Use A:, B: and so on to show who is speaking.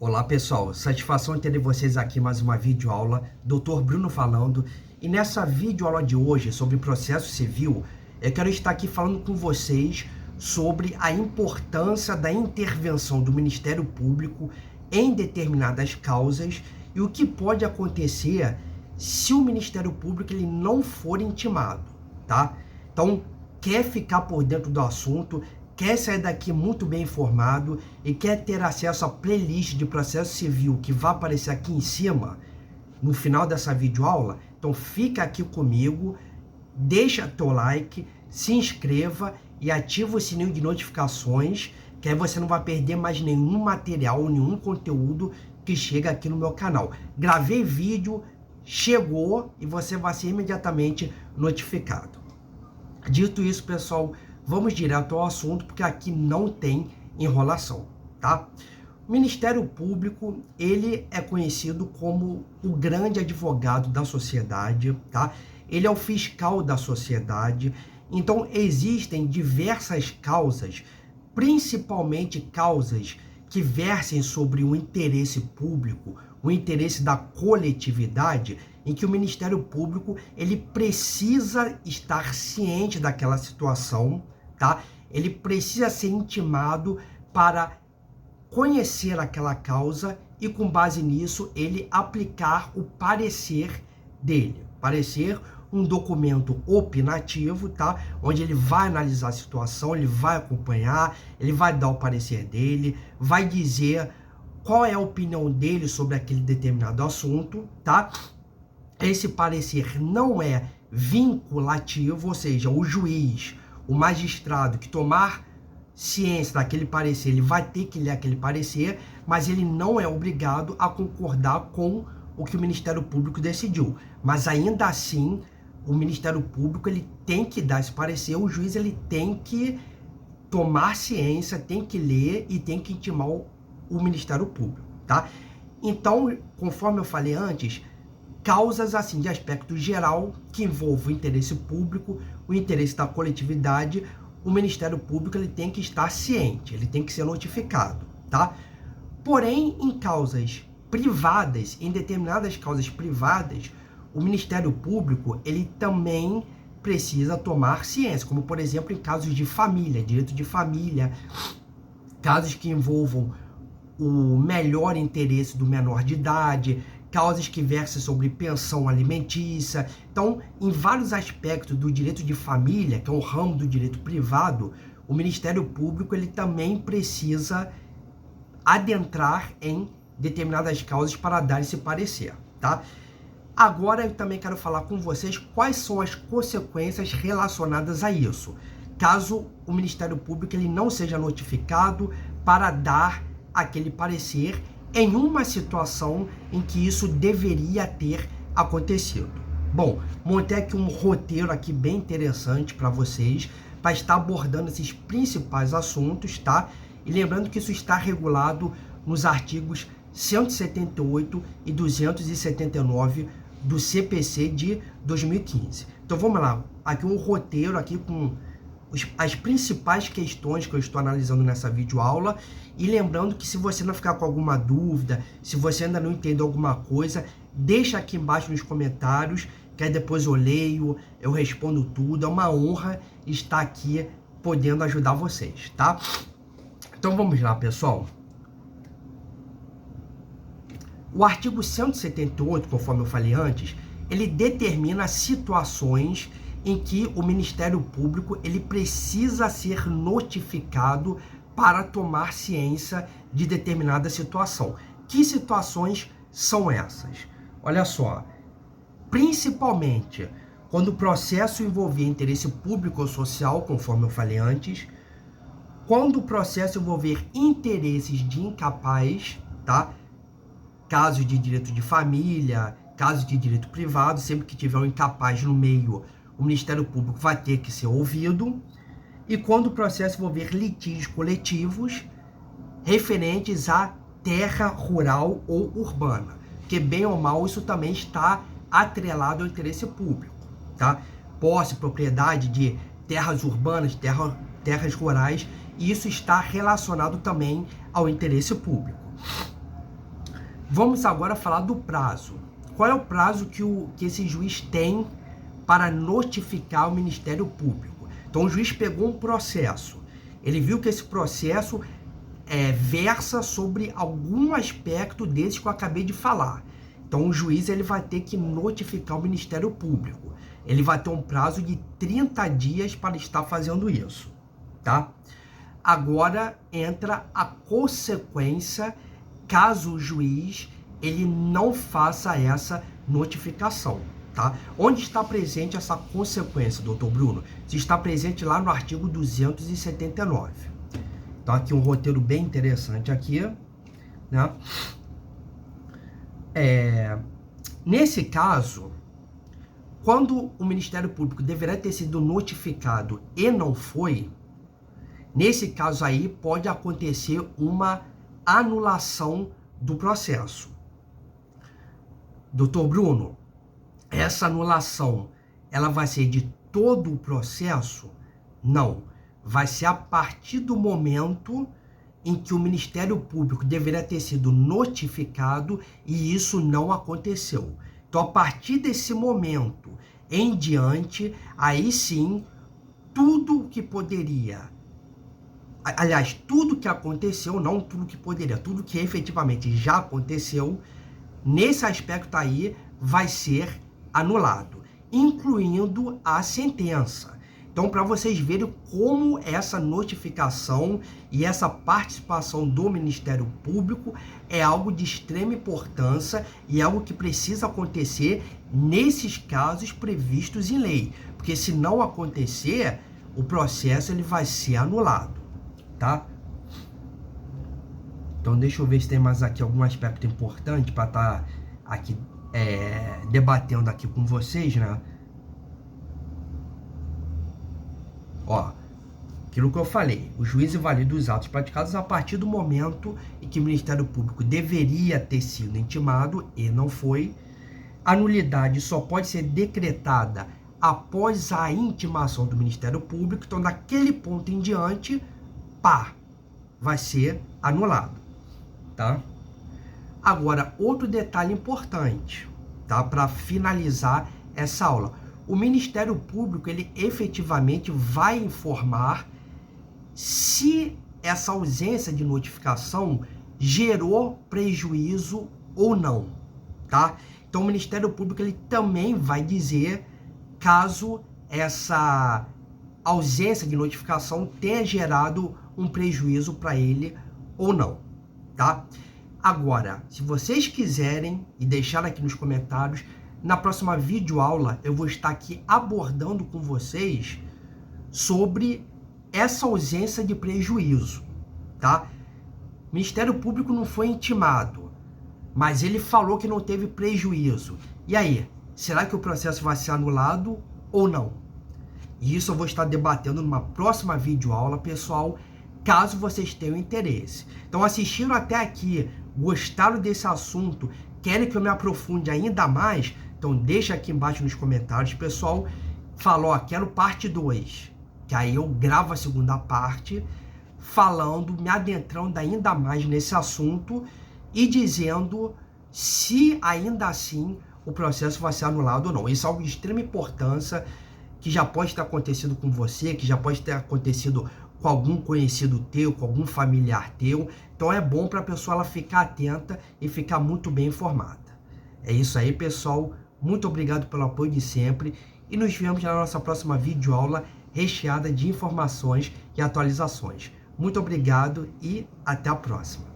A: Olá pessoal, satisfação em ter vocês aqui mais uma videoaula, Dr. Bruno falando. E nessa videoaula de hoje sobre processo civil, eu quero estar aqui falando com vocês sobre a importância da intervenção do Ministério Público em determinadas causas e o que pode acontecer se o Ministério Público ele não for intimado, tá? Então, quer ficar por dentro do assunto, quer sair daqui muito bem informado e quer ter acesso à playlist de processo civil que vai aparecer aqui em cima, no final dessa videoaula, então fica aqui comigo, deixa teu like, se inscreva e ativa o sininho de notificações, que aí você não vai perder mais nenhum material, nenhum conteúdo que chega aqui no meu canal. Gravei vídeo, chegou e você vai ser imediatamente notificado. Dito isso, pessoal, vamos direto ao assunto, porque aqui não tem enrolação, tá? O Ministério Público, ele é conhecido como o grande advogado da sociedade, tá? Ele é o fiscal da sociedade. Então, existem diversas causas, principalmente causas que versem sobre o interesse público, o interesse da coletividade, em que o Ministério Público ele precisa estar ciente daquela situação, tá? Ele precisa ser intimado para conhecer aquela causa e, com base nisso, ele aplicar o parecer dele. Parecer, um documento opinativo, tá? Onde ele vai analisar a situação, ele vai acompanhar, ele vai dar o parecer dele, vai dizer qual é a opinião dele sobre aquele determinado assunto, tá? Esse parecer não é vinculativo, ou seja, o juiz, o magistrado que tomar ciência daquele parecer, ele vai ter que ler aquele parecer, mas ele não é obrigado a concordar com o que o Ministério Público decidiu. Mas ainda assim, o Ministério Público ele tem que dar esse parecer, o juiz ele tem que tomar ciência, tem que ler e tem que intimar o Ministério Público, tá? Então, conforme eu falei antes, causas assim de aspecto geral que envolvem o interesse público, o interesse da coletividade, o Ministério Público ele tem que estar ciente, ele tem que ser notificado, tá? Porém, em causas privadas, em determinadas causas privadas, o Ministério Público ele também precisa tomar ciência, como por exemplo em casos de família, direito de família, casos que envolvam o melhor interesse do menor de idade, causas que versam sobre pensão alimentícia. Então, em vários aspectos do direito de família, que é um ramo do direito privado, o Ministério Público ele também precisa adentrar em determinadas causas para dar esse parecer, tá? Agora eu também quero falar com vocês quais são as consequências relacionadas a isso, caso o Ministério Público ele não seja notificado para dar aquele parecer em uma situação em que isso deveria ter acontecido. Bom, montei aqui um roteiro aqui bem interessante para vocês, para estar abordando esses principais assuntos, tá? E lembrando que isso está regulado nos artigos 178 e 279 do CPC de 2015. Então vamos lá, aqui um roteiro aqui com as principais questões que eu estou analisando nessa videoaula, e lembrando que se você não ficar com alguma dúvida, se você ainda não entendeu alguma coisa, deixa aqui embaixo nos comentários, que aí depois eu leio, eu respondo tudo. É uma honra estar aqui podendo ajudar vocês, tá? Então vamos lá, pessoal. O artigo 178, conforme eu falei antes, ele determina situações em que o Ministério Público ele precisa ser notificado para tomar ciência de determinada situação. Que situações são essas? Olha só, principalmente quando o processo envolver interesse público ou social, conforme eu falei antes, quando o processo envolver interesses de incapaz, tá? Casos de direito de família, casos de direito privado, sempre que tiver um incapaz no meio, o Ministério Público vai ter que ser ouvido. E quando o processo envolver litígios coletivos referentes à terra rural ou urbana, que bem ou mal isso também está atrelado ao interesse público, tá? Posse, propriedade de terras urbanas, terras rurais, e isso está relacionado também ao interesse público. Vamos agora falar do prazo. Qual é o prazo que esse juiz tem para notificar o Ministério Público? Então o juiz pegou um processo, ele viu que esse processo versa sobre algum aspecto desses que eu acabei de falar. Então o juiz ele vai ter que notificar o Ministério Público. Ele vai ter um prazo de 30 dias para estar fazendo isso, tá? Agora entra a consequência caso o juiz ele não faça essa notificação, tá? Onde está presente essa consequência, doutor Bruno? Se está presente lá no artigo 279. Então aqui um roteiro bem interessante aqui, né? Nesse caso, quando o Ministério Público deverá ter sido notificado e não foi, nesse caso aí pode acontecer uma anulação do processo. Doutor Bruno, essa anulação, ela vai ser de todo o processo? Não. Vai ser a partir do momento em que o Ministério Público deveria ter sido notificado e isso não aconteceu. Então, a partir desse momento em diante, aí sim, tudo que poderia, aliás, tudo que aconteceu, não tudo que poderia, tudo que efetivamente já aconteceu, nesse aspecto aí, vai ser anulado, incluindo a sentença. Então, para vocês verem como essa notificação e essa participação do Ministério Público é algo de extrema importância e algo que precisa acontecer nesses casos previstos em lei. Porque se não acontecer, o processo ele vai ser anulado, tá? Então, deixa eu ver se tem mais aqui algum aspecto importante para estar aqui debatendo aqui com vocês, né? Ó, aquilo que eu falei, o juiz invalida os atos praticados a partir do momento em que o Ministério Público deveria ter sido intimado e não foi. A nulidade só pode ser decretada após a intimação do Ministério Público, então daquele ponto em diante, pá, vai ser anulado, tá? Agora, outro detalhe importante, tá? Para finalizar essa aula. O Ministério Público, ele efetivamente vai informar se essa ausência de notificação gerou prejuízo ou não, tá? Então, o Ministério Público, ele também vai dizer caso essa ausência de notificação tenha gerado um prejuízo para ele ou não, tá? Agora, se vocês quiserem e deixar aqui nos comentários, na próxima videoaula eu vou estar aqui abordando com vocês sobre essa ausência de prejuízo, tá? O Ministério Público não foi intimado, mas ele falou que não teve prejuízo. E aí, será que o processo vai ser anulado ou não? E isso eu vou estar debatendo numa próxima videoaula, pessoal, caso vocês tenham interesse. Então, assistiram até aqui, gostaram desse assunto, querem que eu me aprofunde ainda mais? Então deixa aqui embaixo nos comentários, pessoal. Falou, quero parte 2, que aí eu gravo a segunda parte, falando, me adentrando ainda mais nesse assunto e dizendo se ainda assim o processo vai ser anulado ou não. Isso é algo de extrema importância, que já pode ter acontecido com você, que já pode ter acontecido com algum conhecido teu, com algum familiar teu. Então é bom para a pessoa ela ficar atenta e ficar muito bem informada. É isso aí, pessoal. Muito obrigado pelo apoio de sempre e nos vemos na nossa próxima videoaula recheada de informações e atualizações. Muito obrigado e até a próxima.